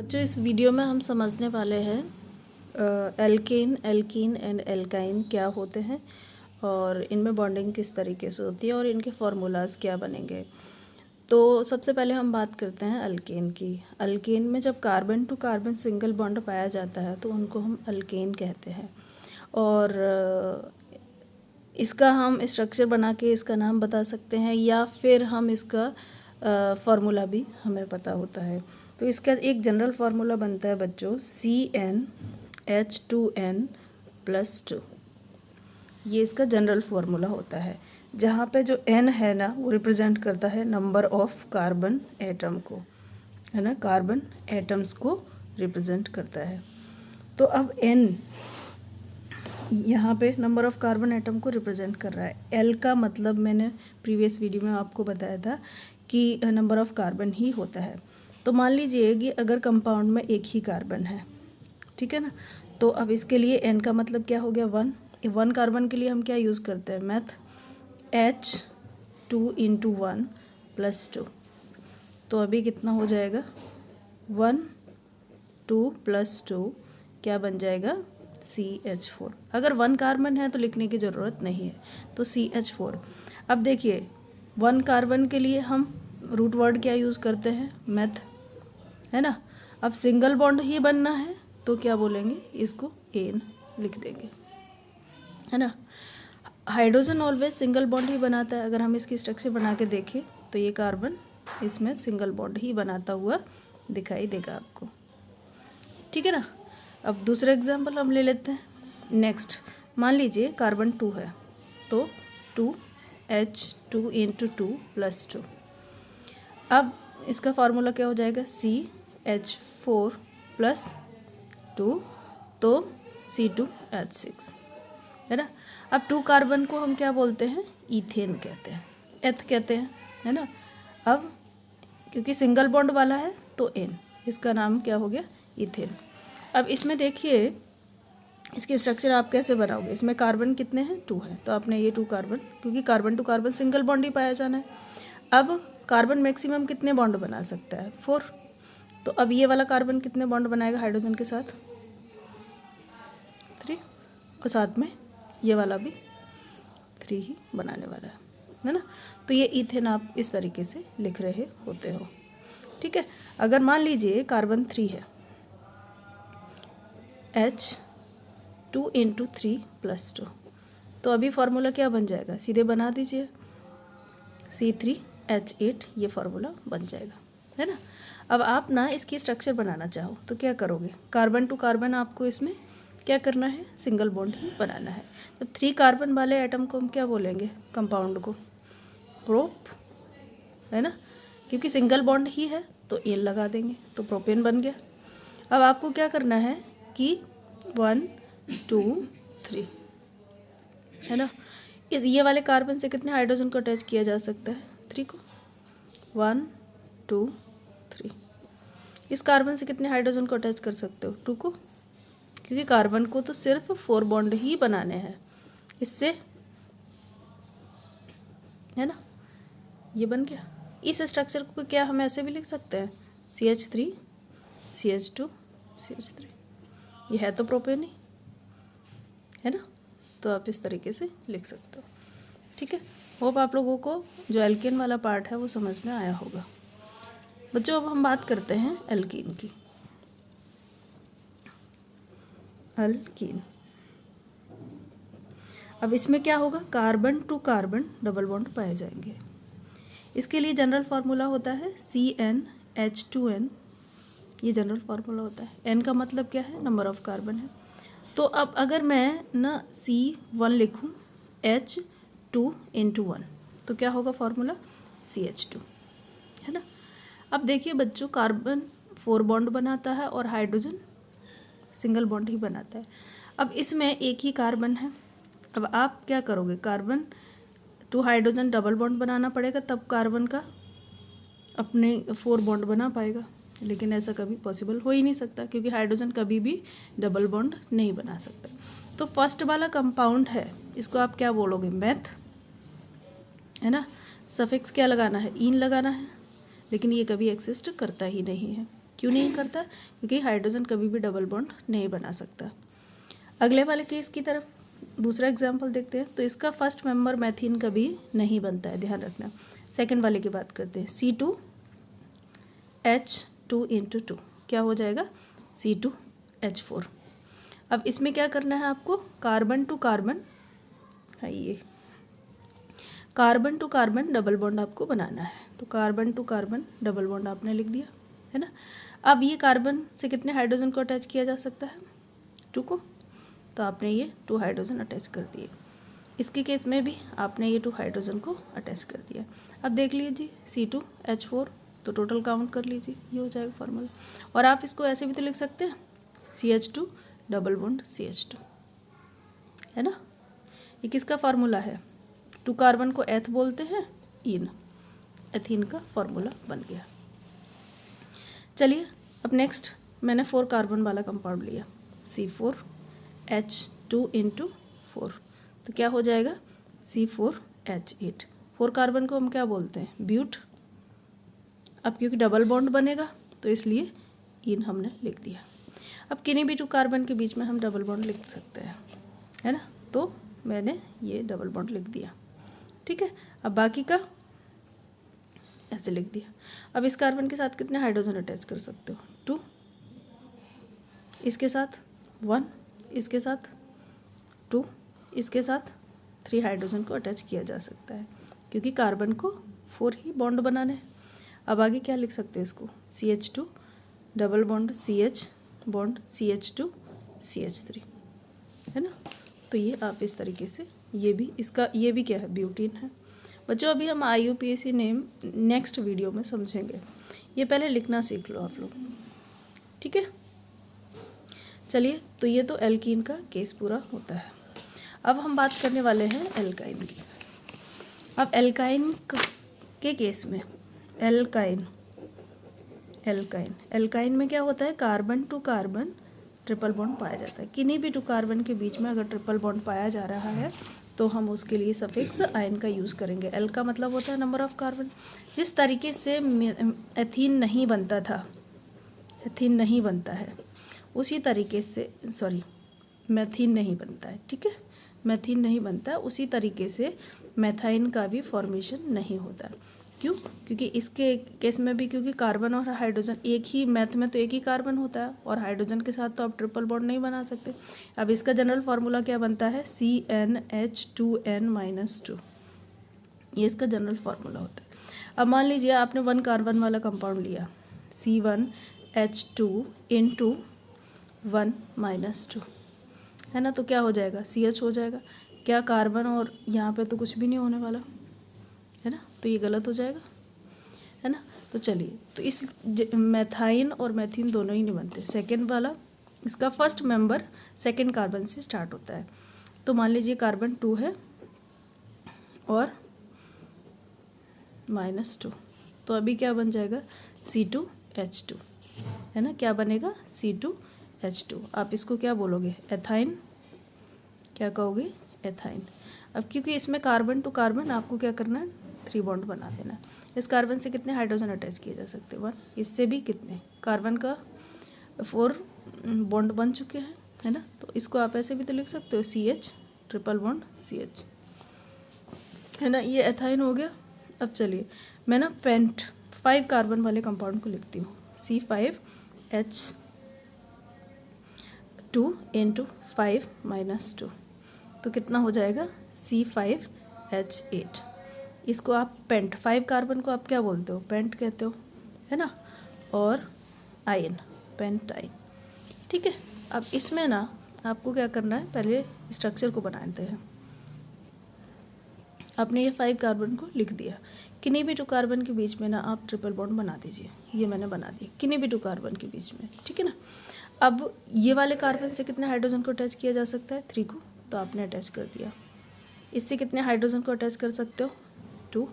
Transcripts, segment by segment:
बच्चों इस वीडियो में हम समझने वाले हैं एल्केन, एल्कीन एंड एल्काइन क्या होते हैं और इनमें बॉन्डिंग किस तरीके से होती है और इनके फार्मूलाज क्या बनेंगे। तो सबसे पहले हम बात करते हैं अल्केन की। अल्केन में जब carbon to carbon single bond पाया जाता है तो उनको हम अल्केन कहते हैं और इसका हम स्ट्रक्चर बना के इसका नाम बता सकते हैं या फिर हम इसका फार्मूला भी हमें पता होता है। तो इसका एक जनरल फार्मूला बनता है बच्चों CnH2n+2। ये इसका जनरल फार्मूला होता है, जहाँ पे जो n है ना वो रिप्रेजेंट करता है नंबर ऑफ कार्बन एटम को, है ना, कार्बन एटम्स को रिप्रेजेंट करता है। तो अब n यहाँ पे नंबर ऑफ कार्बन एटम को रिप्रेजेंट कर रहा है। L का मतलब मैंने प्रीवियस वीडियो में आपको बताया था कि नंबर ऑफ कार्बन ही होता है। तो मान लीजिए कि अगर कंपाउंड में एक ही कार्बन है, ठीक है ना, तो अब इसके लिए n का मतलब क्या हो गया 1। 1 कार्बन के लिए हम क्या यूज़ करते हैं मैथ, H2 × 1 + 2। तो अभी कितना हो जाएगा 1 2 + 2 क्या बन जाएगा CH4। अगर 1 कार्बन है तो लिखने की ज़रूरत नहीं है, तो CH4। अब देखिए 1 कार्बन के लिए हम रूट वर्ड क्या यूज़ करते हैं मैथ, है ना। अब सिंगल बॉन्ड ही बनना है तो क्या बोलेंगे, इसको एन लिख देंगे, है ना। हाइड्रोजन ऑलवेज सिंगल बॉन्ड ही बनाता है। अगर हम इसकी स्ट्रक्चर बना के देखें तो ये कार्बन इसमें सिंगल बॉन्ड ही बनाता हुआ दिखाई देगा आपको, ठीक है ना। अब दूसरा एग्जांपल हम ले लेते हैं। नेक्स्ट मान लीजिए कार्बन 2 है तो 2H2 × 2 + 2। अब इसका फार्मूला क्या हो जाएगा CH4 + 2 तो C2H6, है ना। अब 2 कार्बन को हम क्या बोलते हैं, ईथेन कहते हैं, एथ कहते हैं, है ना। अब क्योंकि सिंगल बॉन्ड वाला है तो एन, इसका नाम क्या हो गया ईथेन। अब इसमें देखिए इसकी स्ट्रक्चर आप कैसे बनाओगे। इसमें कार्बन कितने हैं 2 हैं, तो आपने ये 2 कार्बन, क्योंकि carbon to carbon single bond ही पाया जाना है। अब कार्बन मैक्सिमम कितने बॉन्ड बना सकता है 4। तो अब ये वाला कार्बन कितने बॉन्ड बनाएगा हाइड्रोजन के साथ 3, और साथ में ये वाला भी 3 ही बनाने वाला है ना। तो ये ईथेन आप इस तरीके से लिख रहे होते हो, ठीक है। अगर मान लीजिए कार्बन 3 है, H2 × 3 + 2, तो अभी फार्मूला क्या बन जाएगा, सीधे बना दीजिए C3H8, ये फार्मूला बन जाएगा, है ना। अब आप ना इसकी स्ट्रक्चर बनाना चाहो तो क्या करोगे, कार्बन टू कार्बन आपको इसमें क्या करना है, सिंगल बॉन्ड ही बनाना है। तो 3 कार्बन वाले एटम को हम क्या बोलेंगे, कंपाउंड को प्रोप, है ना, क्योंकि सिंगल बॉन्ड ही है तो एन लगा देंगे तो प्रोपेन बन गया। अब आपको क्या करना है कि 1 2 3, है ना। इस ये वाले कार्बन से कितने हाइड्रोजन को अटैच किया जा सकता है 3 को, 1 2 3। इस कार्बन से कितने हाइड्रोजन को अटैच कर सकते हो 2 को, क्योंकि कार्बन को तो सिर्फ 4 बॉन्ड ही बनाने हैं इससे, है ना। ये बन गया। इस स्ट्रक्चर को क्या हम ऐसे भी लिख सकते हैं CH3 CH2 CH3, ये है तो प्रोपेन ही, है ना। तो आप इस तरीके से लिख सकते हो, ठीक है। होप आप लोगों को जो एल्केन वाला पार्ट है वो समझ में आया होगा। बच्चों अब हम बात करते हैं एल्कीन की। एल्कीन, अब इसमें क्या होगा, carbon to carbon double bond पाए जाएंगे। इसके लिए जनरल फार्मूला होता है CnH2n, ये जनरल फार्मूला होता है। n का मतलब क्या है, नंबर ऑफ कार्बन है। तो अब अगर मैं ना C1 लिखूं H2 × 1 तो क्या होगा फार्मूला CH2, है ना। अब देखिए बच्चों कार्बन 4 बॉन्ड बनाता है और हाइड्रोजन सिंगल बॉन्ड ही बनाता है। अब इसमें एक ही कार्बन है, अब आप क्या करोगे, carbon to hydrogen double bond बनाना पड़ेगा तब कार्बन का अपने 4 बॉन्ड बना पाएगा, लेकिन ऐसा कभी पॉसिबल हो ही नहीं सकता क्योंकि हाइड्रोजन कभी भी डबल बॉन्ड नहीं बना सकता। तो फर्स्ट वाला कंपाउंड है, इसको आप क्या बोलोगे मैथ, है ना। सफिक्स क्या लगाना है, इन लगाना है, लेकिन ये कभी एग्जिस्ट करता ही नहीं है, क्यों नहीं करता? क्योंकि हाइड्रोजन कभी भी डबल बॉन्ड नहीं बना सकता। अगले वाले केस की तरफ दूसरा एग्जाम्पल देखते हैं। तो इसका फर्स्ट मेंबर मैथीन कभी नहीं बनता है, ध्यान रखना। सेकेंड वाले की बात करते हैं। C2H2 इंटू 2 क्या हो जाएगा? C2H4। अब इसमें क्या करना है आपको? कार्बन टू कार्बन, ये carbon to carbon double bond आपको बनाना है। तो carbon to carbon double bond आपने लिख दिया है ना। अब ये कार्बन से कितने हाइड्रोजन को अटैच किया जा सकता है? 2 को। तो आपने ये 2 हाइड्रोजन अटैच कर दिए। इसके केस में भी आपने ये 2 हाइड्रोजन को अटैच कर दिया। अब देख लीजिए C2H4, तो टोटल काउंट कर लीजिए, ये हो जाएगा फार्मूला। और आप इसको ऐसे भी तो लिख सकते हैं CH2 डबल बॉन्ड CH2, है ना। ये किसका फार्मूला है? 2 कार्बन को एथ बोलते हैं, इन, एथीन का फार्मूला बन गया। चलिए अब नेक्स्ट मैंने 4 कार्बन वाला कंपाउंड लिया, C4H2 इंटू 4, तो क्या हो जाएगा? C4H8। 4 कार्बन को हम क्या बोलते हैं? ब्यूट। अब क्योंकि डबल बॉन्ड बनेगा तो इसलिए इन हमने लिख दिया। अब किन्हीं भी 2 कार्बन के बीच में हम डबल बॉन्ड लिख सकते हैं, है ना। तो मैंने ये डबल बॉन्ड लिख दिया, ठीक है। अब बाकी का ऐसे लिख दिया। अब इस कार्बन के साथ कितने हाइड्रोजन अटैच कर सकते हो? 2, इसके साथ 1, इसके साथ 2, इसके साथ 3 हाइड्रोजन को अटैच किया जा सकता है, क्योंकि कार्बन को 4 ही बॉन्ड बनाने हैं। अब आगे क्या लिख सकते हैं इसको? CH2 double bond CH bond CH2 CH3, है ना। तो ये आप इस तरीके से, ये भी इसका, ये भी क्या है? ब्यूटीन है। बच्चों अभी हम IUPAC नेम नेक्स्ट वीडियो में समझेंगे, ये पहले लिखना सीख लो आप लोग, ठीक है। चलिए, तो ये तो एल्कीन का केस पूरा होता है। अब हम बात करने वाले हैं एल्काइन की। अब एल्काइन के केस में एल्काइन में क्या होता है? Carbon to carbon triple bond पाया जाता है। किन्हीं भी 2 कार्बन के बीच में अगर ट्रिपल बॉन्ड पाया जा रहा है तो हम उसके लिए सफिक्स आयन का यूज़ करेंगे। एल का मतलब होता है नंबर ऑफ कार्बन। जिस तरीके से एथीन नहीं बनता था, एथीन नहीं बनता है, उसी तरीके से मैथीन नहीं बनता है, ठीक है। मैथीन नहीं बनता, उसी तरीके से मैथाइन का भी फॉर्मेशन नहीं होता। क्यों? क्योंकि इसके केस में भी, क्योंकि कार्बन और हाइड्रोजन एक ही, मैथ में तो एक ही कार्बन होता है और हाइड्रोजन के साथ तो आप ट्रिपल बॉन्ड नहीं बना सकते। अब इसका जनरल फार्मूला क्या बनता है? CnH2n-2, ये इसका जनरल फार्मूला होता है। अब मान लीजिए आपने 1 कार्बन वाला कंपाउंड लिया, C1H2 इंटू 1-2, है ना। तो क्या हो जाएगा? CH हो जाएगा। क्या कार्बन और यहाँ पे तो कुछ भी नहीं होने वाला, है ना, तो ये गलत हो जाएगा, है ना। तो चलिए, तो इस मैथाइन और मैथीन दोनों ही नहीं बनते। सेकेंड वाला, इसका फर्स्ट मेंबर सेकेंड कार्बन से स्टार्ट होता है। तो मान लीजिए कार्बन 2 है और -2, तो अभी क्या बन जाएगा? C2H2, है ना। क्या बनेगा? C2H2। आप इसको क्या बोलोगे? एथाइन। क्या कहोगे? एथाइन। अब क्योंकि इसमें कार्बन टू कार्बन आपको क्या करना है? 3 बॉन्ड बना देना। इस कार्बन से कितने हाइड्रोजन अटैच किए जा सकते हैं? 1। इससे भी कितने? कार्बन का 4 बॉन्ड बन चुके हैं, है ना। तो इसको आप ऐसे भी तो लिख सकते हो, CH ट्रिपल बॉन्ड CH, है ना। ये एथाइन हो गया। अब चलिए, मैं ना पेंट 5 कार्बन वाले कंपाउंड को लिखती हूँ, C5H2 इंटू 5-2, तो कितना हो जाएगा? C5H8। इसको आप पेंट, 5 कार्बन को आप क्या बोलते हो? पेंट कहते हो, है ना। और आयन, पेंटाइन, ठीक है। अब इसमें ना आपको क्या करना है? पहले स्ट्रक्चर को बनाते हैं। आपने ये 5 कार्बन को लिख दिया। किन्हीं भी 2 कार्बन के बीच में ना आप ट्रिपल बॉन्ड बना दीजिए। ये मैंने बना दिया किन्हीं भी 2 कार्बन के बीच में, ठीक है ना। अब ये वाले कार्बन से कितने हाइड्रोजन को अटैच किया जा सकता है? 3 को, तो आपने अटैच कर दिया। इससे कितने हाइड्रोजन को अटैच कर सकते हो? 2।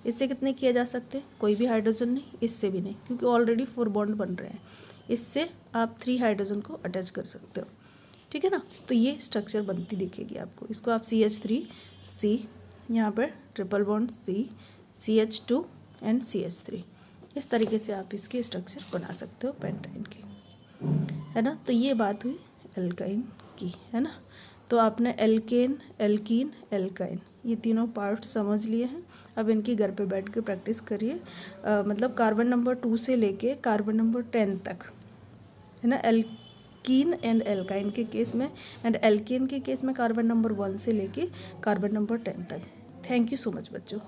इससे कितने किए जा सकते हैं? कोई भी हाइड्रोजन नहीं, इससे भी नहीं, क्योंकि ऑलरेडी 4 बॉन्ड बन रहे हैं। इससे आप 3 हाइड्रोजन को अटैच कर सकते हो, ठीक है ना। तो ये स्ट्रक्चर बनती दिखेगी आपको। इसको आप CH3C, यहाँ पर triple bond C, CH2 and CH3, इस तरीके से आप इसके स्ट्रक्चर बना सकते हो पेंटाइन के, है ना। तो ये बात हुई एल्काइन की, है ना। तो आपने एल्केन, एल्कीन, एल्काइन ये तीनों पार्ट्स समझ लिए हैं। अब इनकी घर पे बैठ के प्रैक्टिस करिए, मतलब कार्बन नंबर 2 से लेके कार्बन नंबर 10 तक, है ना। एल्कीन एंड एल्काइन के केस में एंड एल्केन के केस में कार्बन नंबर 1 से लेके कार्बन नंबर 10 तक। थैंक यू सो मच बच्चों।